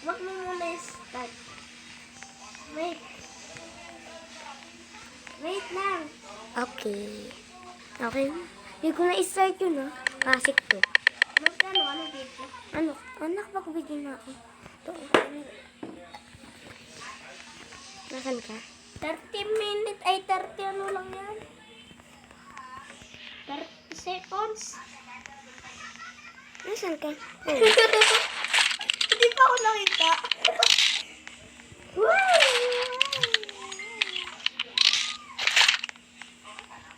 Wag mo muna start. Wait. Wait lang. Okay. Okay. Hindi ko na i-start yun, ha? Classic to. Ano dito? Ano? Nakapag-video na ako. Ito. Nasaan ka? 30 minutes, ay 30 ano lang yan? 30 seconds. Nasaan ka? Oh. Hindi pa ako nakita.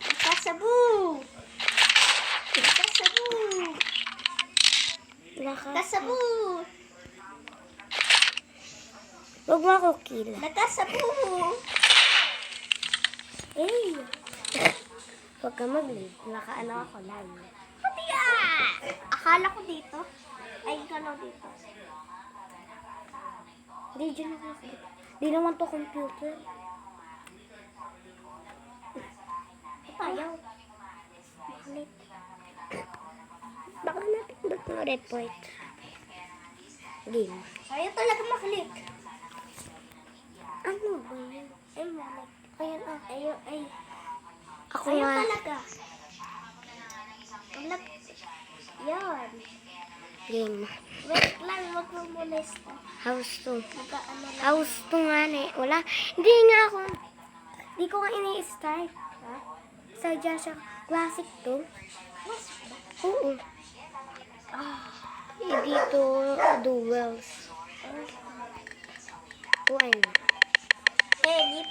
Nakasabu! Nakasabu! Nakasabu! Huwag mo ako kill. Nakasabu! Hey! Huwag ka mag-leave. Nakaano ako live. Hatiya! Akala ko dito. Ay, galaw dito. Hindi, dyan ako. Di naman to computer. Ayaw. Makulit. Baka napindot ng report. Game. Ayaw talaga maklik. Ano ba yun? Ay, malik. Ayan ah. Ayaw, ay. Ako Ayaw nga. talaga. Anak. Yan. Game. Wait lang, wag mo muna stop. House to. Naka-ano lang. House to nga na eh. Wala. Hindi nga ako. Hindi ko nga ini-start. Ha? Sadya siya. Classic to. Mas ba? Oo. Eh, dito, duels. O ano? Elip.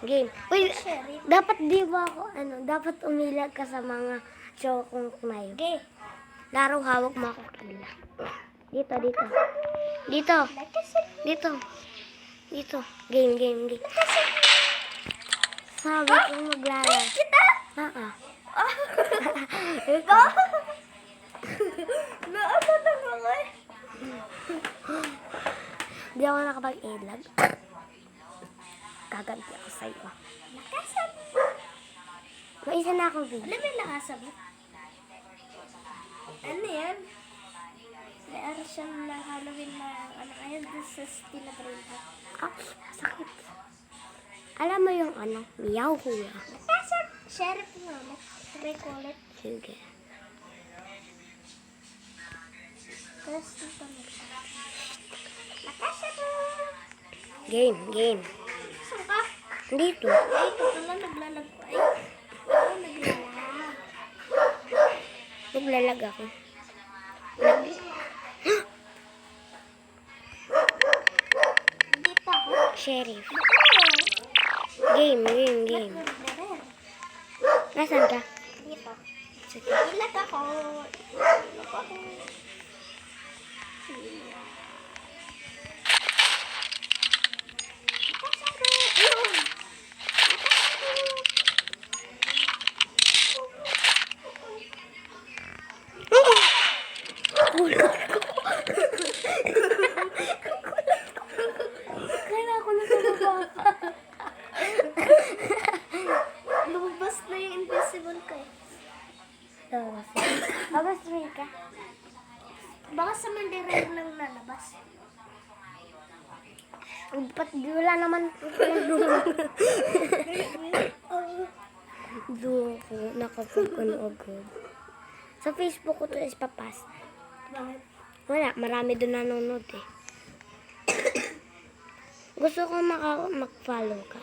Game. Wait, Sheriff. dapat di ba ako, dapat umilag ka sa mga show kong kumayo. Okay. Laro hawak mo ako kila. Dito, dito. Dito. Dito. Dito. Game. Sabi ko maglaro. Kita? Ikaw? Naano na mga eh. Di ako nakapag-ilag. Gaganti ako sa'yo. Nakasab. May isa na akong video. Alam mo yung nakasab? Ano yan? May araw siyang na Halloween na ano ayun doon sa Stinabrita. Ah, sakit. Alam mo yung Meow Hula. Nakasab. Sheriff nga mo. Try ko ulit. Sige. Tapos ito na. Nakasab. Game. Saan ka? Dito. Ay, ito pala naglalag ko. Ay, naglalag. Naglalag ako. Dito ako. Sheriff. Oh. Game. Nasaan ka? Dito. Sige. Ilag ako. Ilag ako. Kaya ako nagkakabaka. Lumabas na yung invisible ko eh. August 3 ka. Baka sa Mandirero lang nalabas. Ba't wala naman doon ako nakapag-ano agad. Sa Facebook ko to is papas. Bakit? Wala, marami doon nanonood eh. Gusto ko mag-follow ka.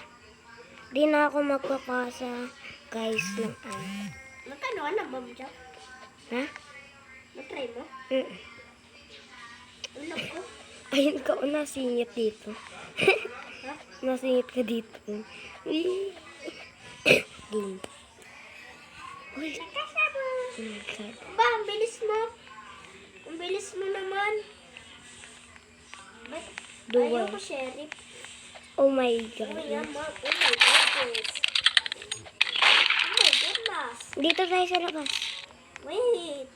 Di na ako magpapasa guys ng Magkano ka na, Bob Jack? Ha? Matry mo? Ulag ko. Ayun ka, nasingit dito. Ha? Nasingit ka dito. Game. Uy. Nakasabo. Okay. Ba, ang bilis mo. Ang bilis mo naman. Ba't ayaw ko, Sheriff? Oh my Oh, God. yan, Mom. Oh my goodness. Oh my goodness. Dito tayo sa labas. Wait.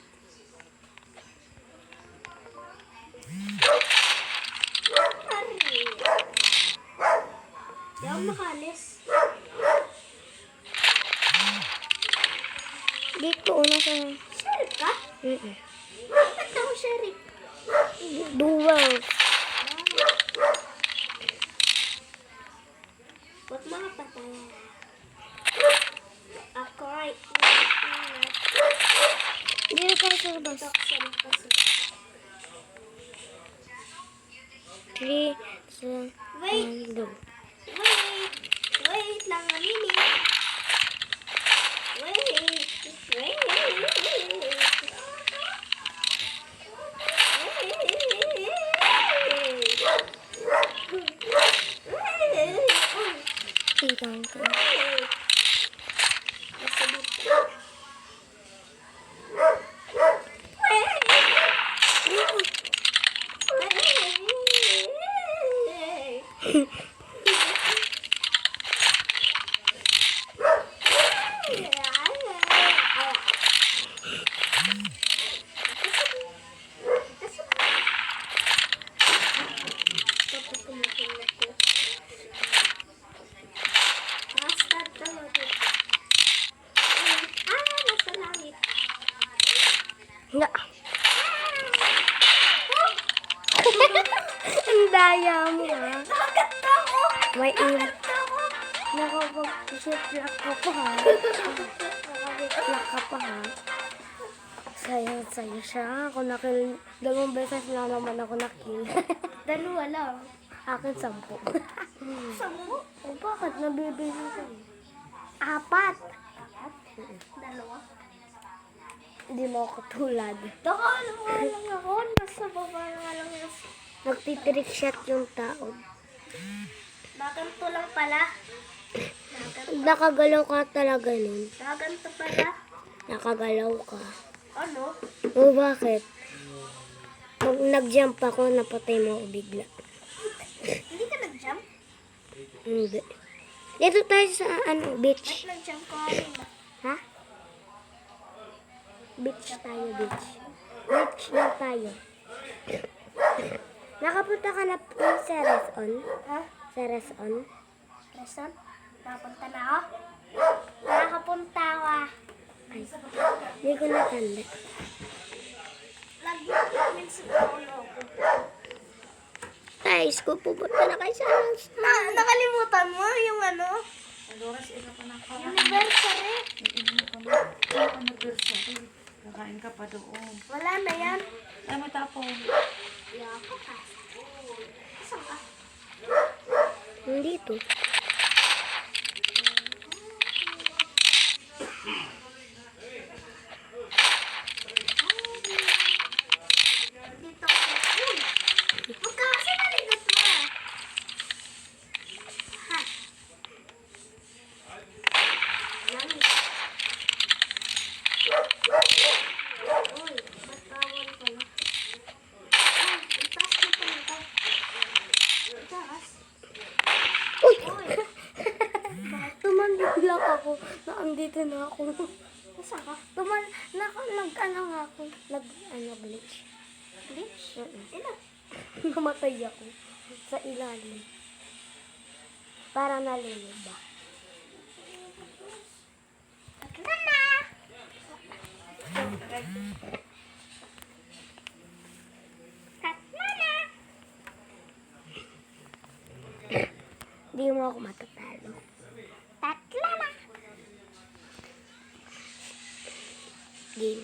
Hurry. Di ako makalis. Dito, una sa... Sheriff ka? Mm-mm. Bakit ako sheriff? Duwag. Huwag mga patay. Ako ay Hindi ka sa labas. Three, two, Wait. one, go. Wait lang a minute. Tingnan ko. Nasa langit. Nga. Ang daya mo, ha? Nakaganda ko! May Nakaganda ko! nakapag-shiplak ka pa, ha? Nakapag-shiplak ka pa, ha? Sayang-sayo siya. Ako nakil... 2 beses na naman ako nakil. Dalawa lang. Akin 10. Sampu? O bakit? Nabibili sa'yo. 4. Dalawa. Hindi mo ako katulad. Nakaalam lang ako. Nasa baba nga lang yung... Nagtitrick shot yung tao. Naganto lang pala. Nakagalaw ka talaga nun. Naganto pala. Nakagalaw ka. Ano? O bakit? Pag nag-jump ako, napatay mo ako bigla. Hindi ka nag-jump? Hindi. Dito tayo sa beach. Ba't nag-jump ka kanina? Ha? Beach tayo, beach. Beach lang tayo. Nakapunta ka na sa Reson? Ha? Sa Reson? Reson? Nakapunta na ako? Nakapunta ako ah. Ay, hindi ko natanda. Lagi minsan ako loko. Guys, kung pupunta na kayo sa Nakalimutan mo yung ano? Doris, ikaw pa na Anniversary. anniversary. Kakain ka pa doon. Wala na yan. Ay, may tapon. Yako ka. Saan ka? Dito. Dito ako. Uy! Huwag ka kasi maligot mo ah. Ha? Langit. Uy, ba't bawal ka na? Ay, itaas mo pa nito. Itaas. Uy! Uy! Tumandig lang ako na andito na ako. Nasaan ka? Nag-ano nga ako. Bleach. Bleach? Mm-mm. Ilan? Namatay ako sa ilalim. Para nalunod ba? Tatlo na! Tatlo na! Hindi mo ako matatalo. Tatlo na! Game.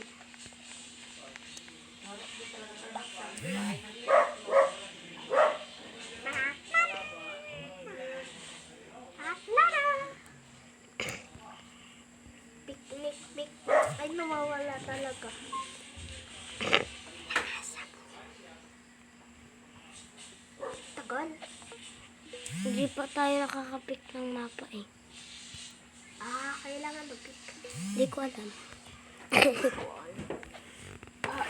Picnic. Ay, nawawala talaga. Tagal. Hindi pa tayo nakakapik ng mapa eh. Kailangan mag-pick. Hindi ko alam.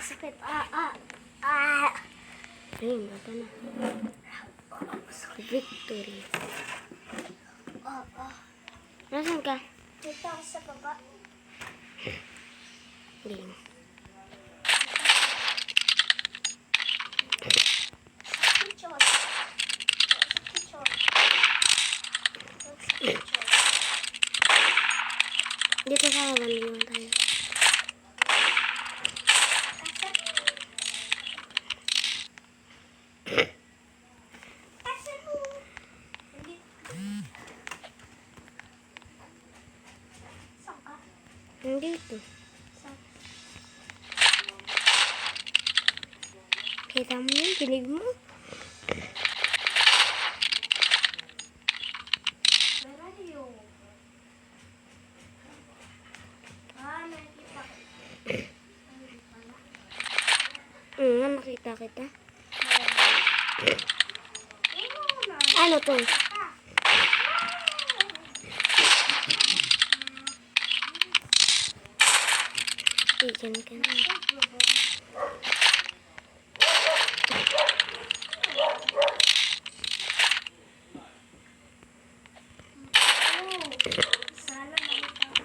Sakit. Ayun, ito na. Victory. Nasaan ka? Dito ako sa baba. Game. Kitchen. Sa kitchen. Dito sa banding tayo. Dito. Saan? Kita mo yun, tinig mo. Where are you? Nakikita ko. Hindi pala. Nakita kita. Wala. Ano to? Diyan ka na. Sana makita ko.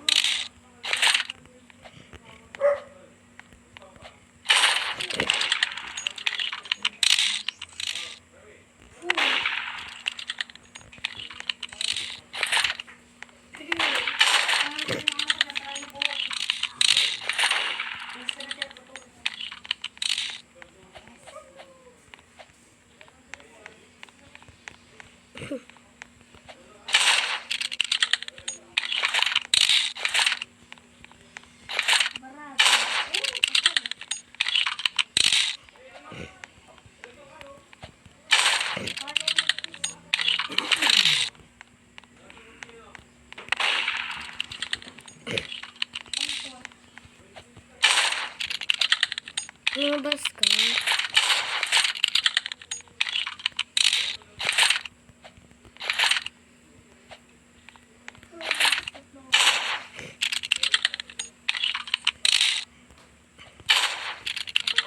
Lumabas ka.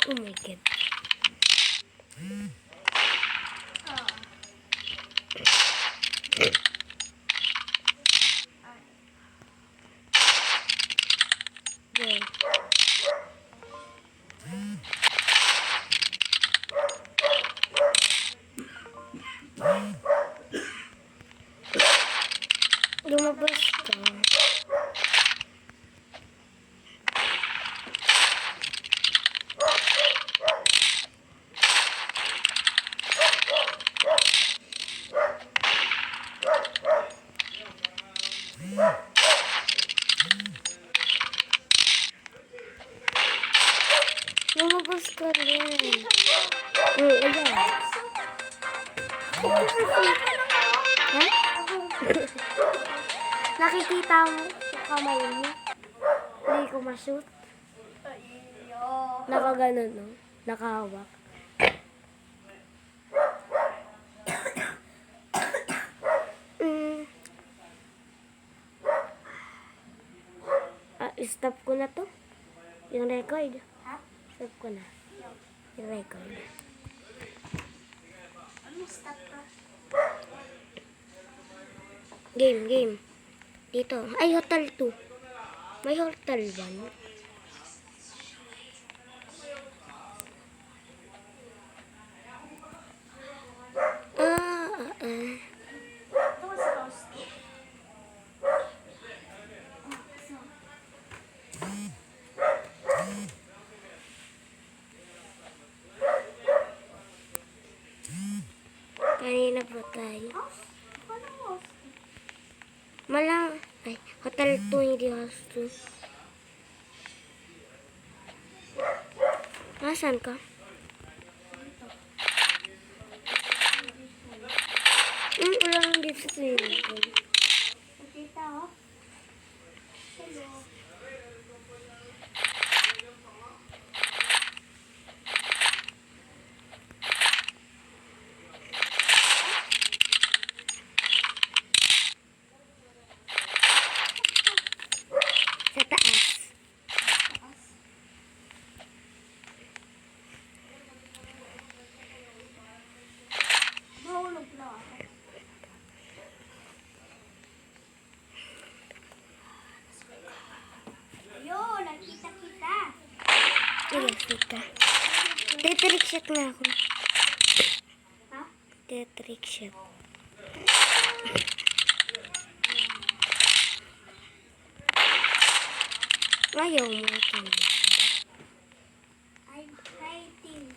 Oh my God. There. Lumabas ka. Lumabas ka rin. Ayan. Ha? Nakikita mo yung kamay mo. Hindi ko ma-shoot. Nakaganon, no? Nakahawak. Stop ko na to. Yung record. Ha? Stop ko na. Yung record. Ano stop ka? Game. Dito. Ay, Hotel 2. May Hotel 1. Ito sa house. Kanina pa tayo. Ano house? Malang. Ay, Hotel 2, hindi House 2. Nasaan ka? Wala lang dito sa swimming pool. Nakita ko. Hello. Sa taas. Taas. Mahulog na ako. Yo, nakita kita. Yes, ka. Tetrick shot na ako. Ha? Tetrick shot. Ayaw mo ito. I'm fighting.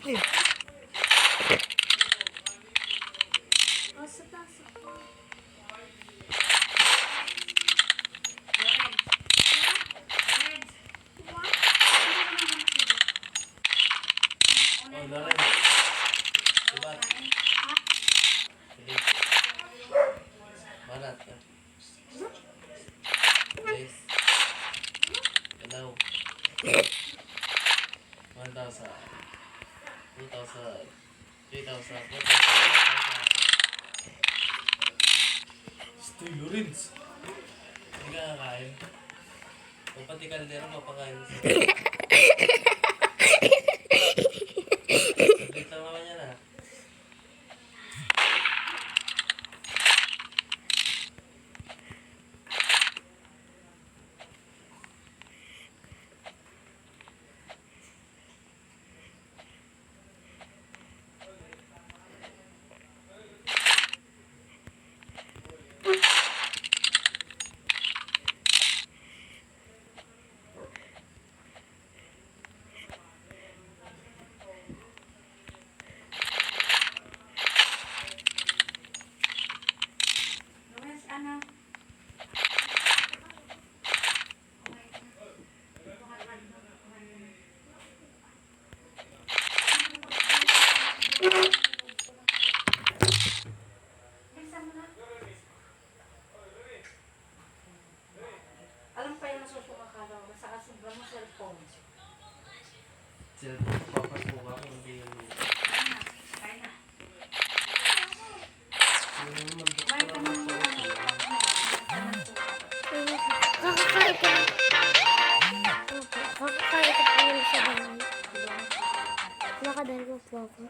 Hala. Oh, Loren. Diba? Sige. Banat ka. Yes. Hello. 1,000. 2,000. 3,000. 4,000. Stoy, Lorenz. Hindi ka kakain. O pati kaldero mapakain mo sa... Saglit lang naman yan ah. Luis, ano? Alam pa yung nasusumakalaw. Sa kasubra mo cellphone. Cellphone, papasukan ko hindi yung... Kaya na. Sino naman Kumain ka ng Kakakain ko. Kakakain ko po yun sa bahay. Nakadalawa po ako.